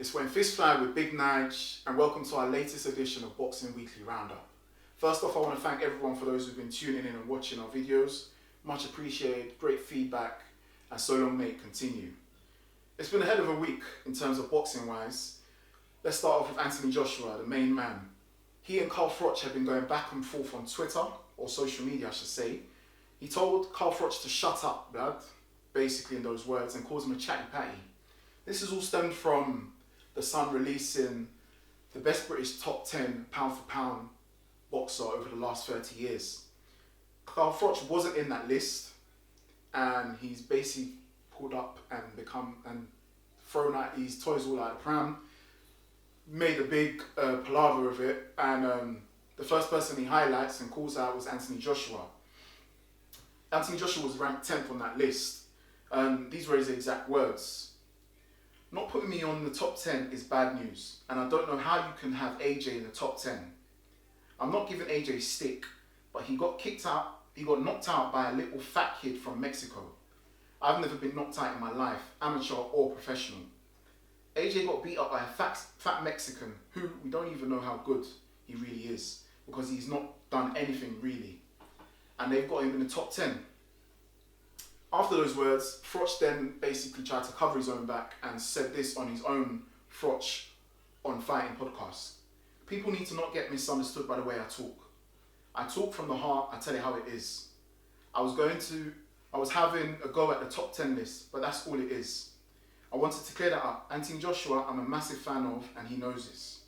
It's 𝗲𝗏 with Big Nige, and welcome to our latest edition of Boxing Weekly Roundup. First off, I want to thank everyone for those who've been tuning in and watching our videos. Much appreciated, great feedback, and so long may it continue. It's been a hell of a week in terms of boxing wise. Let's start off with Anthony Joshua, the main man. He and Froch have been going back and forth on Twitter, or social media I should say. He told Froch to shut up, blood, basically in those words, and calls him a Chatty Patty. This has all stemmed from the Sun releasing the best British top 10 pound for pound boxer over the last 30 years. Froch wasn't in that list, and he's basically pulled up and thrown out his toys all out of the pram, made a big palaver of it, and the first person he highlights and calls out was Anthony Joshua. Anthony Joshua was ranked 10th on that list. These were his exact words. Not putting me on the top 10 is bad news, and I don't know how you can have AJ in the top 10. I'm not giving AJ stick, but he got knocked out by a little fat kid from Mexico. I've never been knocked out in my life, amateur or professional. AJ got beat up by a fat Mexican who we don't even know how good he really is, because he's not done anything really. And they've got him in the top 10. After those words, Froch then basically tried to cover his own back and said this on his own Froch on Fighting podcast. People need to not get misunderstood by the way I talk. I talk from the heart, I tell you how it is. I was having a go at the top 10 list, but that's all it is. I wanted to clear that up. Anthony Joshua, I'm a massive fan of, and he knows this.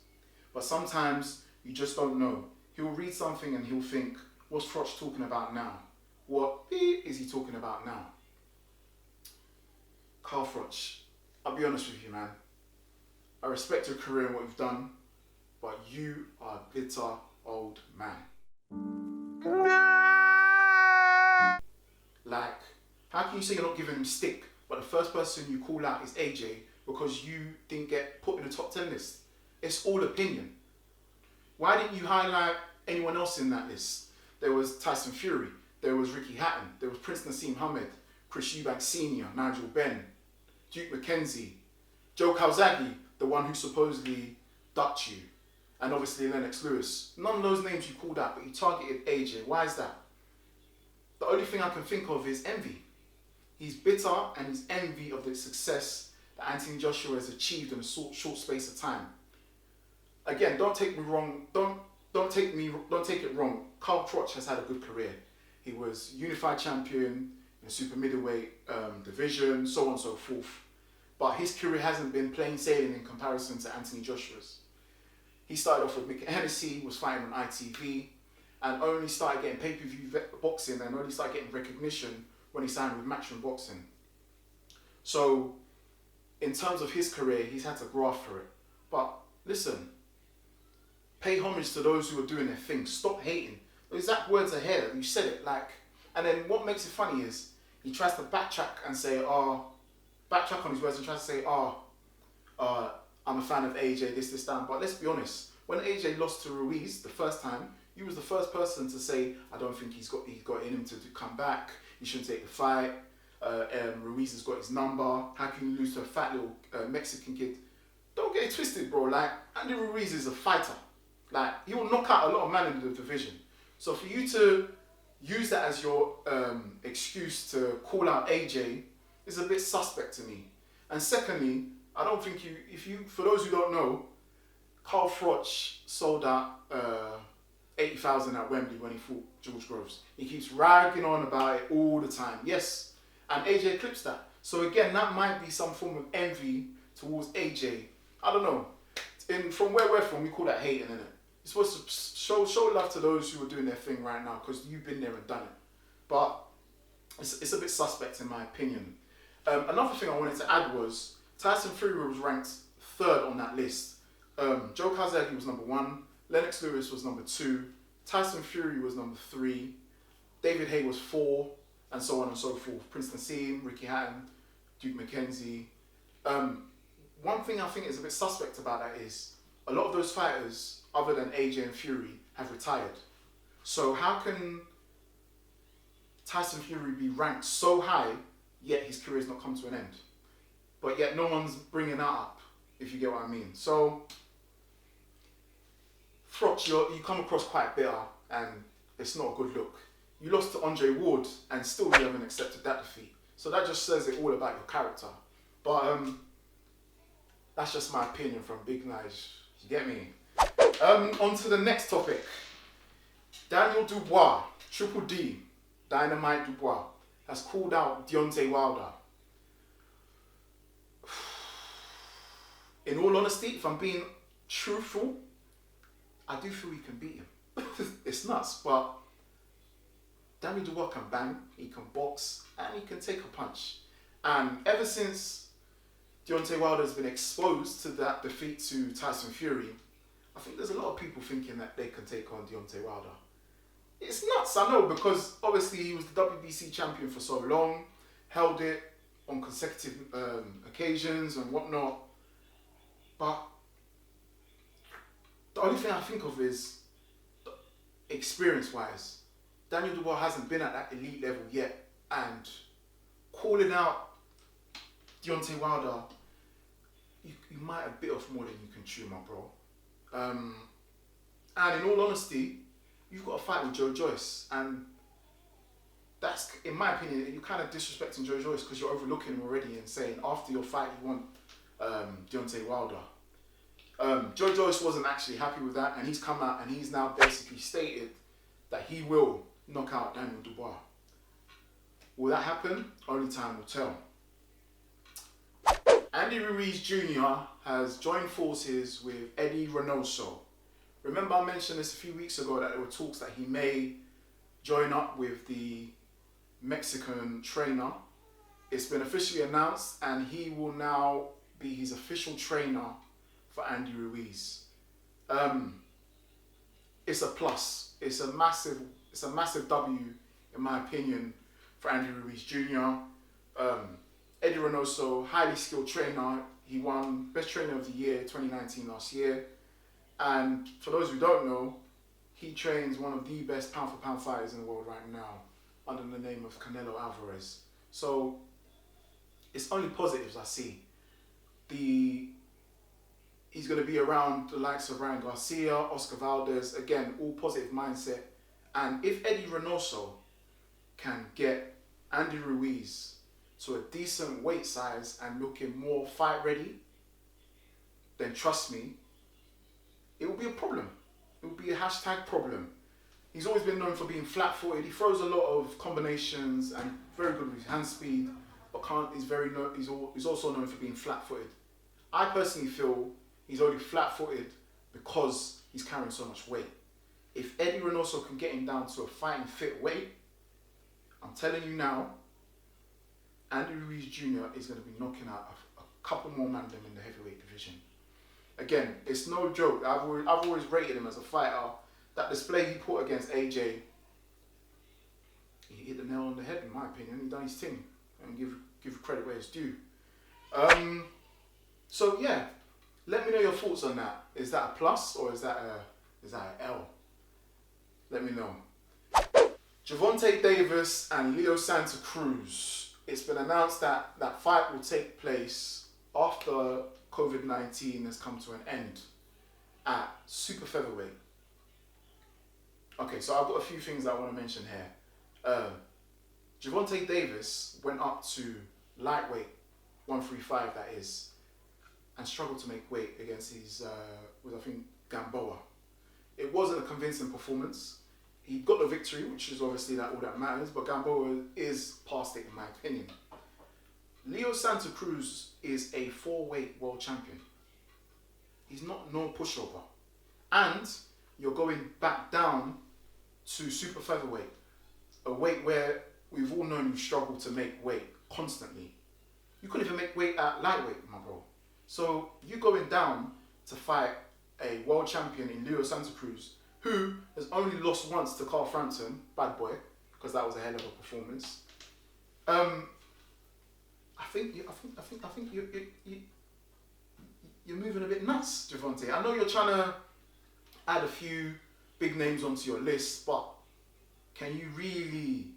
But sometimes you just don't know. He'll read something and he'll think, what's Froch talking about now? What is he talking about now? Froch, I'll be honest with you, man. I respect your career and what you've done, but you are a bitter old man. Like, how can you say you're not giving him stick, but the first person you call out is AJ because you didn't get put in the top 10 list? It's all opinion. Why didn't you highlight anyone else in that list? There was Tyson Fury, there was Ricky Hatton, there was Prince Nassim Hamed, Chris Eubank Sr., Nigel Benn, 𝗬𝗎𝗪𝗏, Joe Calzaghe, the one who supposedly ducked you, and obviously Lennox Lewis. None of those names you called out, but you targeted AJ. Why is that? The only thing I can think of is envy. He's bitter and he's envy of the success that Anthony Joshua has achieved in a short space of time. Again, don't take me wrong. Don't take it wrong. Froch has had a good career. He was unified champion in the super middleweight division, so on and so forth. But his career hasn't been plain sailing in comparison to Anthony Joshua's. He started off with Hennessy, was fighting on ITV, and only started getting pay-per-view boxing and only started getting recognition when he signed with Matchroom Boxing. So, in terms of his career, he's had to graft for it. But listen, pay homage to those who are doing their thing. Stop hating. The exact words are here. You said it. And then what makes it funny is he tries to backtrack and say, backtrack on his words and tries to say, I'm a fan of AJ, this, that. But let's be honest. When AJ lost to Ruiz the first time, you was the first person to say, I don't think he's got it in him to come back. He shouldn't take the fight. Ruiz has got his number. How can you lose to a fat little Mexican kid? Don't get it twisted, bro. Andy Ruiz is a fighter. He will knock out a lot of men in the division. So for you to use that as your excuse to call out AJ is a bit suspect to me. And secondly, I don't think for those who don't know, Froch sold out 80,000 at Wembley when he fought George Groves. He keeps ragging on about it all the time. Yes, and AJ clips that. So again, that might be some form of envy towards AJ. I don't know. From where we're from, we call that hating, innit? You're supposed to show love to those who are doing their thing right now because you've been there and done it. But it's a bit suspect in my opinion. Another thing I wanted to add was Tyson Fury was ranked 3rd on that list. Joe Calzaghe was number 1. Lennox Lewis was number 2. Tyson Fury was number 3. David Haye was 4, and so on and so forth. Prince Nassim, Ricky Hatton, 𝗬𝗎𝗪𝗏. One thing I think is a bit suspect about that is a lot of those fighters, other than AJ and Fury, have retired. So how can Tyson Fury be ranked so high, yet his career's not come to an end? But yet no one's bringing that up. if you get what I mean. So, Froch, you come across quite bitter, and it's not a good look. You lost to Andre Ward, and still you haven't accepted that defeat. So that just says it all about your character. But that's just my opinion from Big Nige. You get me? On to the next topic. Daniel Dubois, Triple D, Dynamite Dubois, has called out Deontay Wilder. In all honesty, if I'm being truthful, I do feel he can beat him. It's nuts, but Daniel Dubois can bang, he can box, and he can take a punch. And ever since Deontay Wilder has been exposed to that defeat to Tyson Fury, I think there's a lot of people thinking that they can take on Deontay Wilder. It's nuts, I know, because obviously he was the WBC champion for so long, held it on consecutive occasions and whatnot. But the only thing I think of is, experience-wise, Daniel Dubois hasn't been at that elite level yet, and calling out Deontay Wilder, you might have bit off more than you can chew, my bro. And in all honesty, you've got a fight with Joe Joyce, and that's, in my opinion, you're kind of disrespecting Joe Joyce because you're overlooking him already and saying after your fight you want Deontay Wilder. Joe Joyce wasn't actually happy with that, and he's come out and he's now basically stated that he will knock out Daniel Dubois. Will that happen? Only time will tell. Eddy Ruiz Jr. has joined forces with Eddy Reynoso. Remember I mentioned this a few weeks ago that there were talks that he may join up with the Mexican trainer. It's been officially announced, and he will now be his official trainer for Eddy Ruiz. It's a plus. It's a massive W, in my opinion, for Eddy Ruiz Jr. Eddy Reynoso, highly skilled trainer. He won Best Trainer of the Year 2019 last year. And for those who don't know, he trains one of the best pound-for-pound fighters in the world right now, under the name of Canelo Alvarez. So it's only positives I see. He's going to be around the likes of Ryan Garcia, Oscar Valdez, again, all positive mindset. And if Eddy Reynoso can get Eddy Ruiz to a decent weight size and looking more fight ready, then trust me, it will be a problem. It will be a hashtag problem. He's always been known for being flat-footed. He throws a lot of combinations and very good with his hand speed, but he's also known for being flat-footed. I personally feel he's only flat-footed because he's carrying so much weight. If Eddy Reynoso can get him down to a fighting fit weight, I'm telling you now, Eddy Ruiz Jr. is going to be knocking out a couple more men in the heavyweight division. Again, it's no joke. I've always rated him as a fighter. That display he put against AJ, he hit the nail on the head, in my opinion. He done his thing, and give credit where it's due. So yeah, let me know your thoughts on that. Is that a plus or is that an L? Let me know. Gervonta Davis and Leo Santa Cruz. It's been announced that that fight will take place after COVID-19 has come to an end at super featherweight. Okay, so I've got a few things I want to mention here. Gervonta Davis went up to lightweight, 135 that is, and struggled to make weight against his, I think, 𝗀𝗵𝗴𝗲𝗀. It wasn't a convincing performance. He got the victory, which is obviously all that matters, but 𝗀𝗵𝗴𝗲 is past it in my opinion. Leo Santa Cruz is a 4-weight world champion. He's not no pushover. And you're going back down to super featherweight, a weight where we've all known you struggle to make weight constantly. You couldn't even make weight at lightweight, my bro. So you going down to fight a world champion in Leo Santa Cruz, who has only lost once to Carl Frampton, bad boy, because that was a hell of a performance. I think you're moving a bit nuts, Javonte. I know you're trying to add a few big names onto your list, but can you really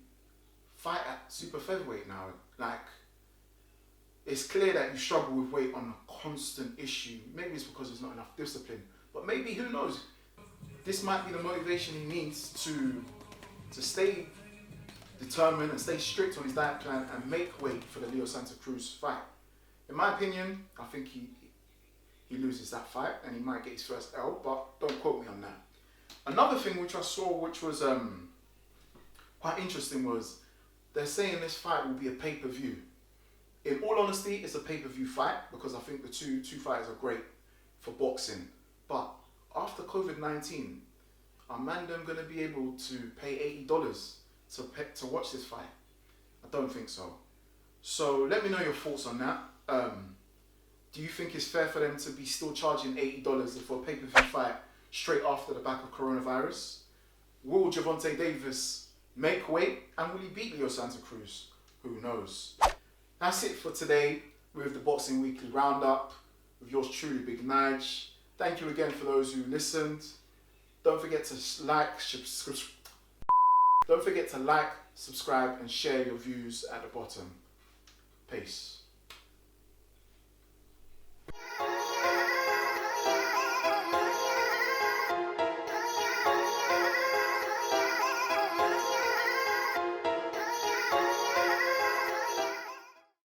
fight at super featherweight now? Like, it's clear that you struggle with weight on a constant issue. Maybe it's because there's not enough discipline, but maybe, who knows, this might be the motivation he needs to stay determined and stay strict on his diet plan and make weight for the Leo Santa Cruz fight. In my opinion, I think he loses that fight and he might get his first L, but don't quote me on that. Another thing which I saw, which was quite interesting, was they're saying this fight will be a pay-per-view. In all honesty, it's a pay-per-view fight because I think the two fighters are great for boxing. But after COVID-19, are man them going to be able to pay $80 to watch this fight? I don't think so. So let me know your thoughts on that. Do you think it's fair for them to be still charging $80 for a pay-per-view fight straight after the back of coronavirus? Will Gervonta Davis make weight, and will he beat Leo Santa Cruz? Who knows? That's it for today with the Boxing Weekly Roundup with yours truly, Big Nige. Thank you again for those who listened. Don't forget to like, subscribe, and share your views at the bottom. Peace.